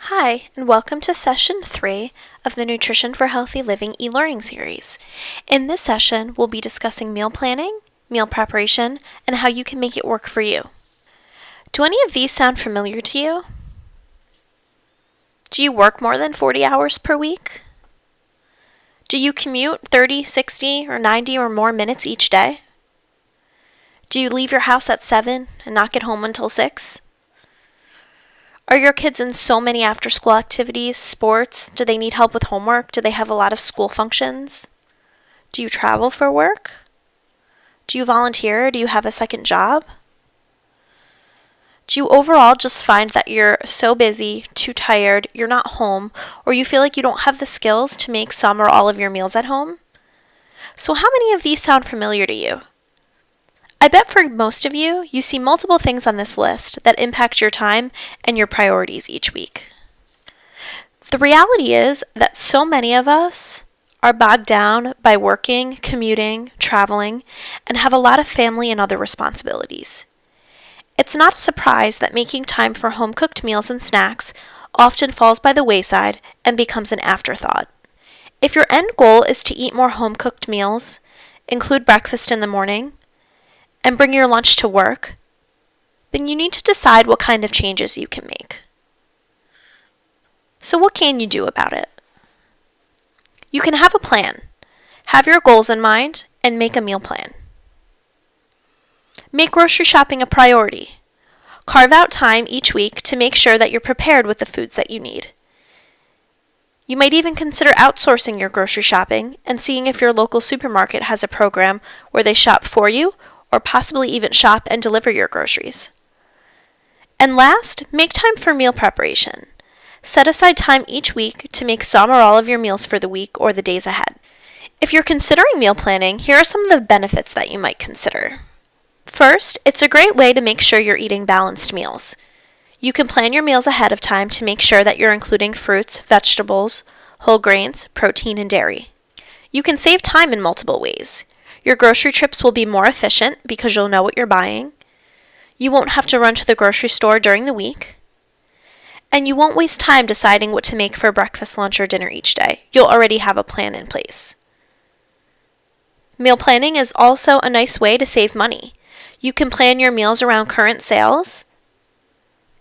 Hi, and welcome to Session 3 of the Nutrition for Healthy Living e-learning series. In this session, we'll be discussing meal planning, meal preparation, and how you can make it work for you. Do any of these sound familiar to you? Do you work more than 40 hours per week? Do you commute 30, 60, or 90 or more minutes each day? Do you leave your house at 7 and not get home until 6? Are your kids in so many after-school activities, sports? Do they need help with homework? Do they have a lot of school functions? Do you travel for work? Do you volunteer? Do you have a second job? Do you overall just find that you're so busy, too tired, you're not home, or you feel like you don't have the skills to make some or all of your meals at home? So how many of these sound familiar to you? I bet for most of you, you see multiple things on this list that impact your time and your priorities each week. The reality is that so many of us are bogged down by working, commuting, traveling, and have a lot of family and other responsibilities. It's not a surprise that making time for home-cooked meals and snacks often falls by the wayside and becomes an afterthought. If your end goal is to eat more home-cooked meals, include breakfast in the morning, and bring your lunch to work, then you need to decide what kind of changes you can make. So what can you do about it? You can have a plan, have your goals in mind, and make a meal plan. Make grocery shopping a priority. Carve out time each week to make sure that you're prepared with the foods that you need. You might even consider outsourcing your grocery shopping and seeing if your local supermarket has a program where they shop for you or possibly even shop and deliver your groceries. And last, make time for meal preparation. Set aside time each week to make some or all of your meals for the week or the days ahead. If you're considering meal planning, here are some of the benefits that you might consider. First, it's a great way to make sure you're eating balanced meals. You can plan your meals ahead of time to make sure that you're including fruits, vegetables, whole grains, protein, and dairy. You can save time in multiple ways. Your grocery trips will be more efficient because you'll know what you're buying. You won't have to run to the grocery store during the week. And you won't waste time deciding what to make for breakfast, lunch, or dinner each day. You'll already have a plan in place. Meal planning is also a nice way to save money. You can plan your meals around current sales,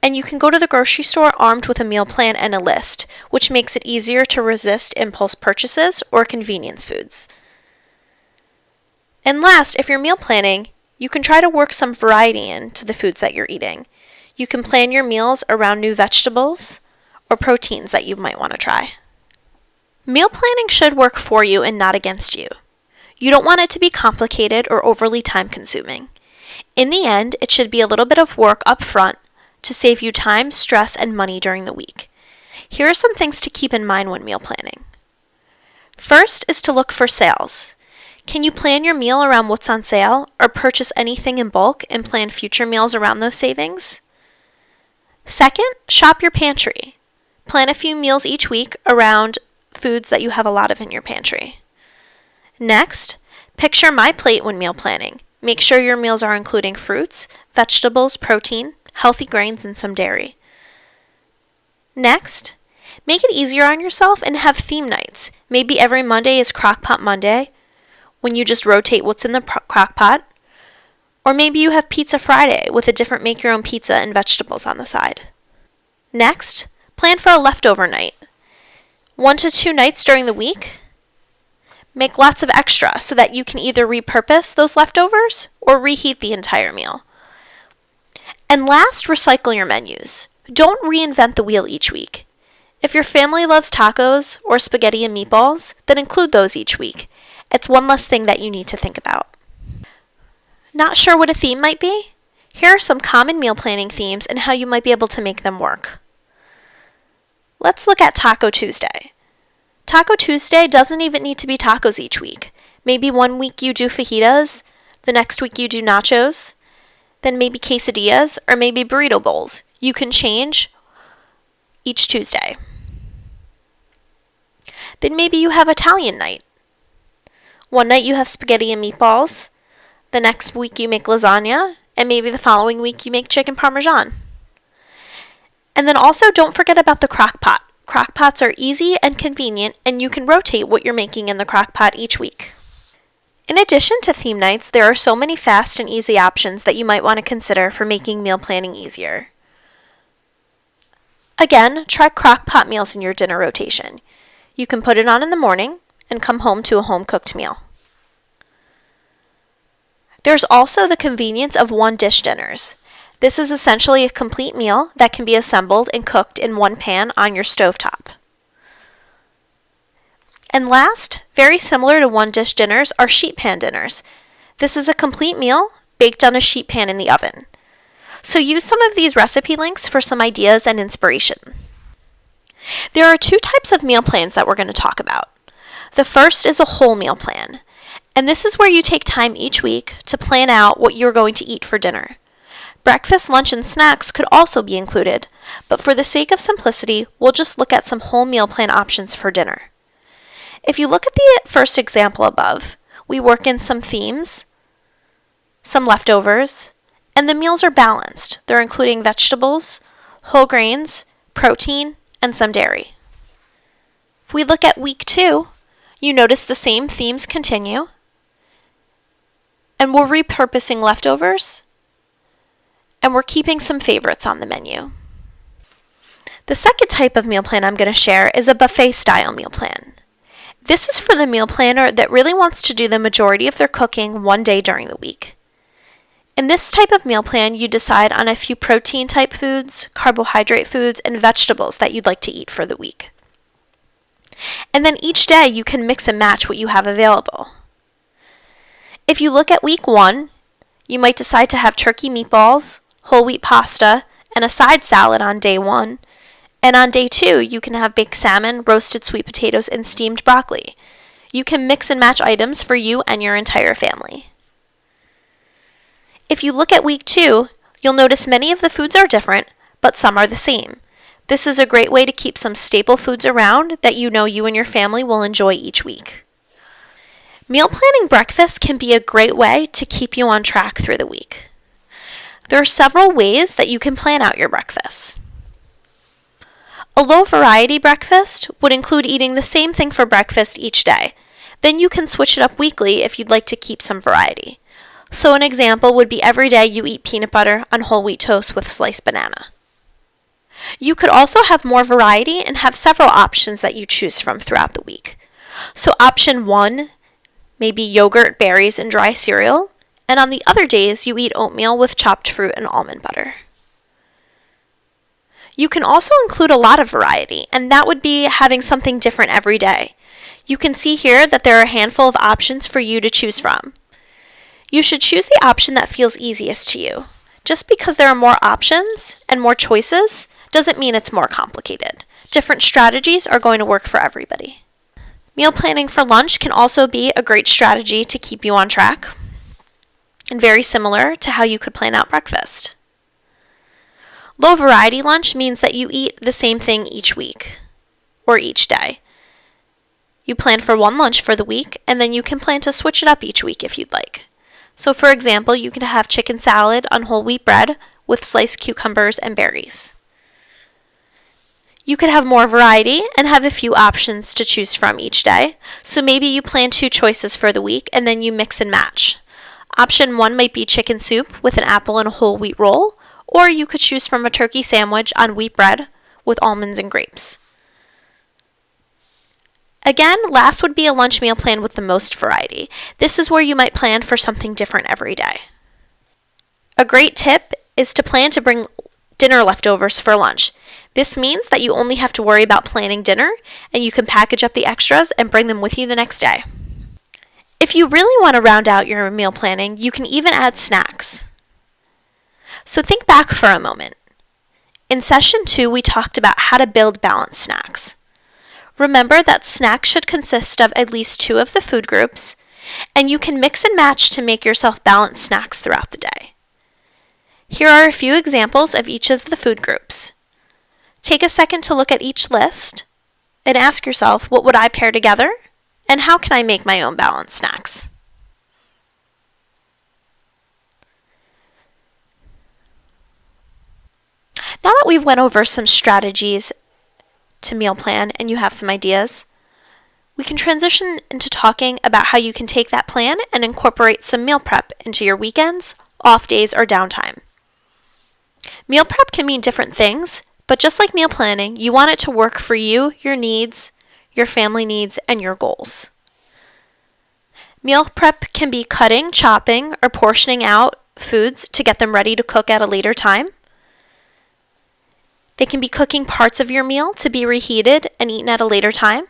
and you can go to the grocery store armed with a meal plan and a list, which makes it easier to resist impulse purchases or convenience foods. And last, if you're meal planning, you can try to work some variety into the foods that you're eating. You can plan your meals around new vegetables or proteins that you might want to try. Meal planning should work for you and not against you. You don't want it to be complicated or overly time-consuming. In the end, it should be a little bit of work up front to save you time, stress, and money during the week. Here are some things to keep in mind when meal planning. First is to look for sales. Can you plan your meal around what's on sale or purchase anything in bulk and plan future meals around those savings? Second, shop your pantry. Plan a few meals each week around foods that you have a lot of in your pantry. Next, picture my plate when meal planning. Make sure your meals are including fruits, vegetables, protein, healthy grains, and some dairy. Next, make it easier on yourself and have theme nights. Maybe every Monday is Crock-Pot Monday, when you just rotate what's in the crock pot. Or maybe you have Pizza Friday with a different make-your-own pizza and vegetables on the side. Next, plan for a leftover night. 1 to 2 nights during the week. Make lots of extra so that you can either repurpose those leftovers or reheat the entire meal. And last, recycle your menus. Don't reinvent the wheel each week. If your family loves tacos or spaghetti and meatballs, then include those each week. It's one less thing that you need to think about. Not sure what a theme might be? Here are some common meal planning themes and how you might be able to make them work. Let's look at Taco Tuesday. Taco Tuesday doesn't even need to be tacos each week. Maybe one week you do fajitas, the next week you do nachos, then maybe quesadillas, or maybe burrito bowls. You can change each Tuesday. Then maybe you have Italian night. One night you have spaghetti and meatballs, the next week you make lasagna, and maybe the following week you make chicken parmesan. And then also don't forget about the crock pot. Crock pots are easy and convenient, and you can rotate what you're making in the crock pot each week. In addition to theme nights, there are so many fast and easy options that you might want to consider for making meal planning easier. Again, try crock pot meals in your dinner rotation. You can put it on in the morning and come home to a home-cooked meal. There's also the convenience of one-dish dinners. This is essentially a complete meal that can be assembled and cooked in one pan on your stovetop. And last, very similar to one-dish dinners, are sheet pan dinners. This is a complete meal baked on a sheet pan in the oven. So use some of these recipe links for some ideas and inspiration. There are two types of meal plans that we're going to talk about. The first is a whole meal plan, and this is where you take time each week to plan out what you're going to eat for dinner. Breakfast, lunch, and snacks could also be included, but for the sake of simplicity, we'll just look at some whole meal plan options for dinner. If you look at the first example above, we work in some themes, some leftovers, and the meals are balanced. They're including vegetables, whole grains, protein, and some dairy. If we look at week 2, you notice the same themes continue, and we're repurposing leftovers, and we're keeping some favorites on the menu. The second type of meal plan I'm going to share is a buffet-style meal plan. This is for the meal planner that really wants to do the majority of their cooking one day during the week. In this type of meal plan, you decide on a few protein-type foods, carbohydrate foods, and vegetables that you'd like to eat for the week. And then each day, you can mix and match what you have available. If you look at week 1, you might decide to have turkey meatballs, whole wheat pasta, and a side salad on day 1. And on day 2, you can have baked salmon, roasted sweet potatoes, and steamed broccoli. You can mix and match items for you and your entire family. If you look at week 2, you'll notice many of the foods are different, but some are the same. This is a great way to keep some staple foods around that you know you and your family will enjoy each week. Meal planning breakfast can be a great way to keep you on track through the week. There are several ways that you can plan out your breakfast. A low variety breakfast would include eating the same thing for breakfast each day. Then you can switch it up weekly if you'd like to keep some variety. So an example would be every day you eat peanut butter on whole wheat toast with sliced banana. You could also have more variety and have several options that you choose from throughout the week. So option 1 may be yogurt, berries, and dry cereal, and on the other days you eat oatmeal with chopped fruit and almond butter. You can also include a lot of variety, and that would be having something different every day. You can see here that there are a handful of options for you to choose from. You should choose the option that feels easiest to you. Just because there are more options and more choices doesn't mean it's more complicated. Different strategies are going to work for everybody. Meal planning for lunch can also be a great strategy to keep you on track, and very similar to how you could plan out breakfast. Low variety lunch means that you eat the same thing each week or each day. You plan for one lunch for the week, and then you can plan to switch it up each week if you'd like. So for example, you can have chicken salad on whole wheat bread with sliced cucumbers and berries. You could have more variety and have a few options to choose from each day. So maybe you plan 2 choices for the week and then you mix and match. Option 1 might be chicken soup with an apple and a whole wheat roll, or you could choose from a turkey sandwich on wheat bread with almonds and grapes. Again, last would be a lunch meal plan with the most variety. This is where you might plan for something different every day. A great tip is to plan to bring dinner leftovers for lunch. This means that you only have to worry about planning dinner, and you can package up the extras and bring them with you the next day. If you really want to round out your meal planning, you can even add snacks. So think back for a moment. In session 2, we talked about how to build balanced snacks. Remember that snacks should consist of at least 2 of the food groups, and you can mix and match to make yourself balanced snacks throughout the day. Here are a few examples of each of the food groups. Take a second to look at each list and ask yourself, what would I pair together, and how can I make my own balanced snacks? Now that we've went over some strategies to meal plan and you have some ideas, we can transition into talking about how you can take that plan and incorporate some meal prep into your weekends, off days, or downtime. Meal prep can mean different things, but just like meal planning, you want it to work for you, your needs, your family needs, and your goals. Meal prep can be cutting, chopping, or portioning out foods to get them ready to cook at a later time. They can be cooking parts of your meal to be reheated and eaten at a later time.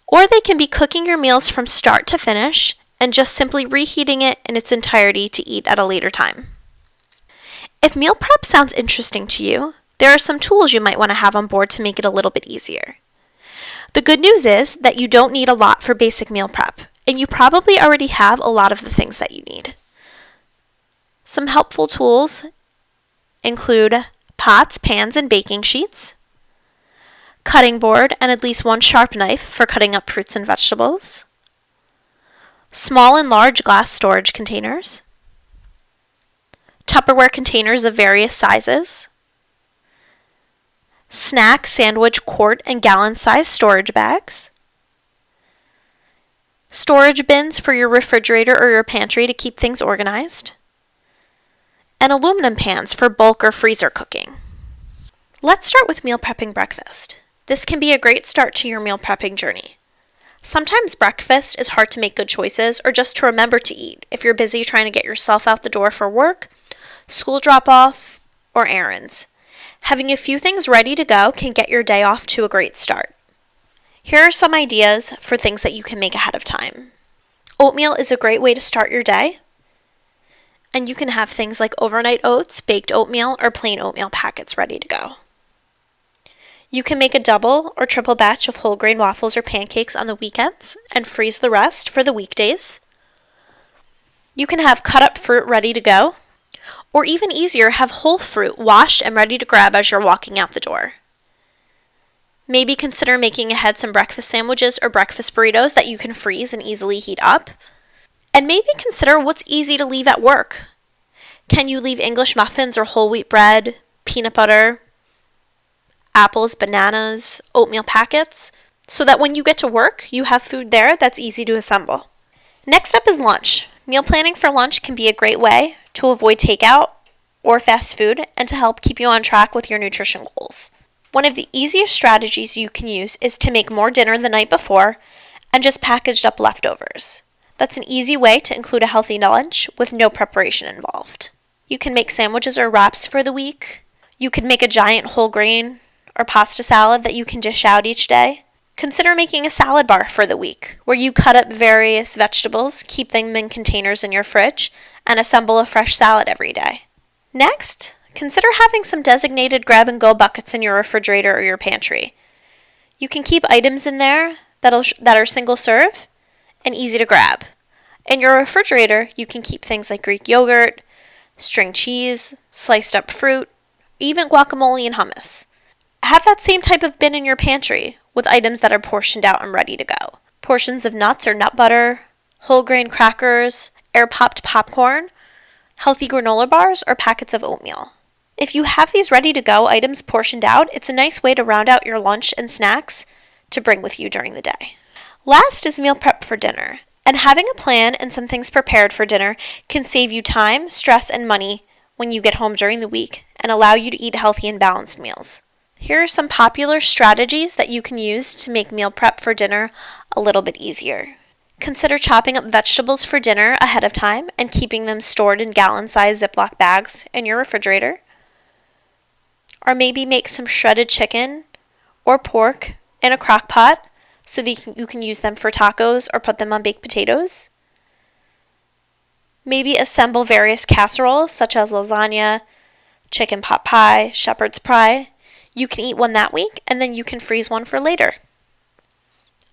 Or they can be cooking your meals from start to finish and just simply reheating it in its entirety to eat at a later time. If meal prep sounds interesting to you, there are some tools you might want to have on board to make it a little bit easier. The good news is that you don't need a lot for basic meal prep, and you probably already have a lot of the things that you need. Some helpful tools include pots, pans, and baking sheets, cutting board, and at least one sharp knife for cutting up fruits and vegetables, small and large glass storage containers, Tupperware containers of various sizes, snack, sandwich, quart, and gallon size storage bags, storage bins for your refrigerator or your pantry to keep things organized, and aluminum pans for bulk or freezer cooking. Let's start with meal prepping breakfast. This can be a great start to your meal prepping journey. Sometimes breakfast is hard to make good choices or just to remember to eat if you're busy trying to get yourself out the door for work, school drop-off, or errands. Having a few things ready to go can get your day off to a great start. Here are some ideas for things that you can make ahead of time. Oatmeal is a great way to start your day, and you can have things like overnight oats, baked oatmeal, or plain oatmeal packets ready to go. You can make a double or triple batch of whole grain waffles or pancakes on the weekends and freeze the rest for the weekdays. You can have cut up fruit ready to go, or even easier, have whole fruit washed and ready to grab as you're walking out the door. Maybe consider making ahead some breakfast sandwiches or breakfast burritos that you can freeze and easily heat up. And maybe consider what's easy to leave at work. Can you leave English muffins or whole wheat bread, peanut butter, apples, bananas, oatmeal packets, so that when you get to work, you have food there that's easy to assemble. Next up is lunch. Meal planning for lunch can be a great way to avoid takeout or fast food and to help keep you on track with your nutrition goals. One of the easiest strategies you can use is to make more dinner the night before and just packaged up leftovers. That's an easy way to include a healthy lunch with no preparation involved. You can make sandwiches or wraps for the week. You can make a giant whole grain or pasta salad that you can dish out each day. Consider making a salad bar for the week, where you cut up various vegetables, keep them in containers in your fridge, and assemble a fresh salad every day. Next, consider having some designated grab-and-go buckets in your refrigerator or your pantry. You can keep items in there that are single-serve and easy to grab. In your refrigerator, you can keep things like Greek yogurt, string cheese, sliced up fruit, even guacamole and hummus. Have that same type of bin in your pantry with items that are portioned out and ready to go. Portions of nuts or nut butter, whole grain crackers, air-popped popcorn, healthy granola bars, or packets of oatmeal. If you have these ready-to-go items portioned out, it's a nice way to round out your lunch and snacks to bring with you during the day. Last is meal prep for dinner, and having a plan and some things prepared for dinner can save you time, stress, and money when you get home during the week and allow you to eat healthy and balanced meals. Here are some popular strategies that you can use to make meal prep for dinner a little bit easier. Consider chopping up vegetables for dinner ahead of time and keeping them stored in gallon-sized Ziploc bags in your refrigerator. Or maybe make some shredded chicken or pork in a crock pot so that you can use them for tacos or put them on baked potatoes. Maybe assemble various casseroles such as lasagna, chicken pot pie, shepherd's pie. You can eat one that week, and then you can freeze one for later.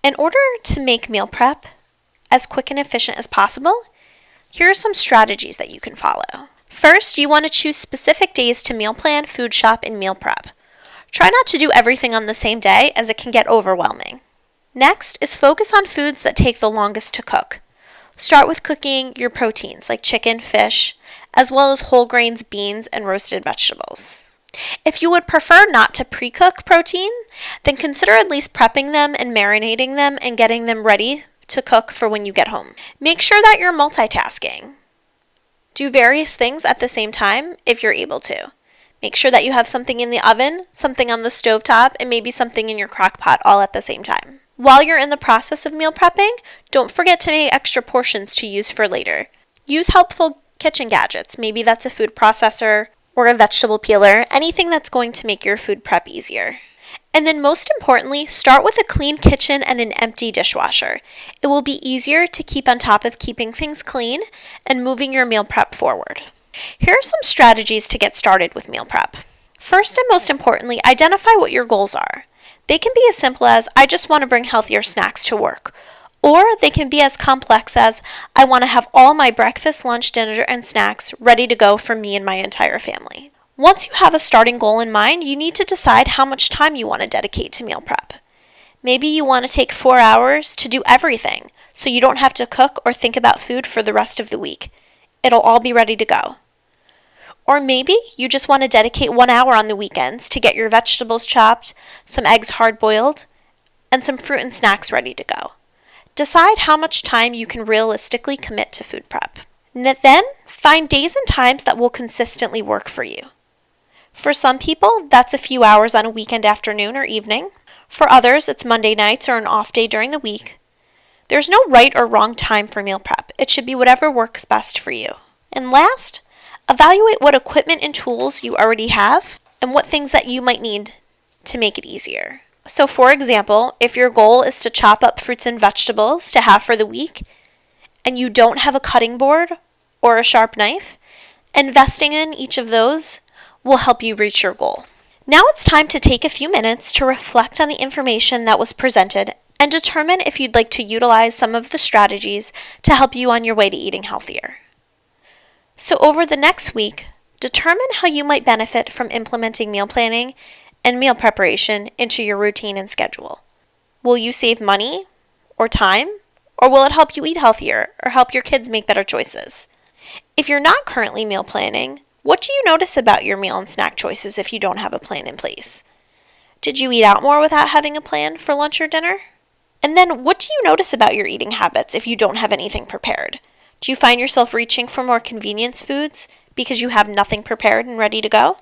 In order to make meal prep as quick and efficient as possible, here are some strategies that you can follow. First, you want to choose specific days to meal plan, food shop, and meal prep. Try not to do everything on the same day, as it can get overwhelming. Next is focus on foods that take the longest to cook. Start with cooking your proteins like chicken, fish, as well as whole grains, beans, and roasted vegetables. If you would prefer not to pre-cook protein, then consider at least prepping them and marinating them and getting them ready to cook for when you get home. Make sure that you're multitasking. Do various things at the same time if you're able to. Make sure that you have something in the oven, something on the stovetop, and maybe something in your crock pot all at the same time. While you're in the process of meal prepping, don't forget to make extra portions to use for later. Use helpful kitchen gadgets. Maybe that's a food processor or a vegetable peeler, anything that's going to make your food prep easier. And then most importantly, start with a clean kitchen and an empty dishwasher. It will be easier to keep on top of keeping things clean and moving your meal prep forward. Here are some strategies to get started with meal prep. First and most importantly, identify what your goals are. They can be as simple as, I just want to bring healthier snacks to work. Or they can be as complex as, I want to have all my breakfast, lunch, dinner, and snacks ready to go for me and my entire family. Once you have a starting goal in mind, you need to decide how much time you want to dedicate to meal prep. Maybe you want to take 4 hours to do everything, so you don't have to cook or think about food for the rest of the week. It'll all be ready to go. Or maybe you just want to dedicate 1 hour on the weekends to get your vegetables chopped, some eggs hard-boiled, and some fruit and snacks ready to go. Decide how much time you can realistically commit to food prep. Then, find days and times that will consistently work for you. For some people, that's a few hours on a weekend afternoon or evening. For others, it's Monday nights or an off day during the week. There's no right or wrong time for meal prep. It should be whatever works best for you. And last, evaluate what equipment and tools you already have and what things that you might need to make it easier. So for example, if your goal is to chop up fruits and vegetables to have for the week, and you don't have a cutting board or a sharp knife, investing in each of those will help you reach your goal. Now it's time to take a few minutes to reflect on the information that was presented and determine if you'd like to utilize some of the strategies to help you on your way to eating healthier. So over the next week, determine how you might benefit from implementing meal planning and meal preparation into your routine and schedule. Will you save money or time, or will it help you eat healthier or help your kids make better choices? If you're not currently meal planning, what do you notice about your meal and snack choices if you don't have a plan in place? Did you eat out more without having a plan for lunch or dinner? And then what do you notice about your eating habits if you don't have anything prepared? Do you find yourself reaching for more convenience foods because you have nothing prepared and ready to go?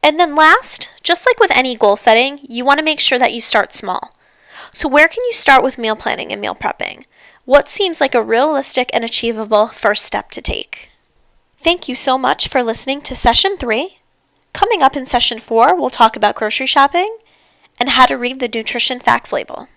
And then last, just like with any goal setting, you want to make sure that you start small. So where can you start with meal planning and meal prepping? What seems like a realistic and achievable first step to take? Thank you so much for listening to Session 3. Coming up in Session 4, we'll talk about grocery shopping and how to read the nutrition facts label.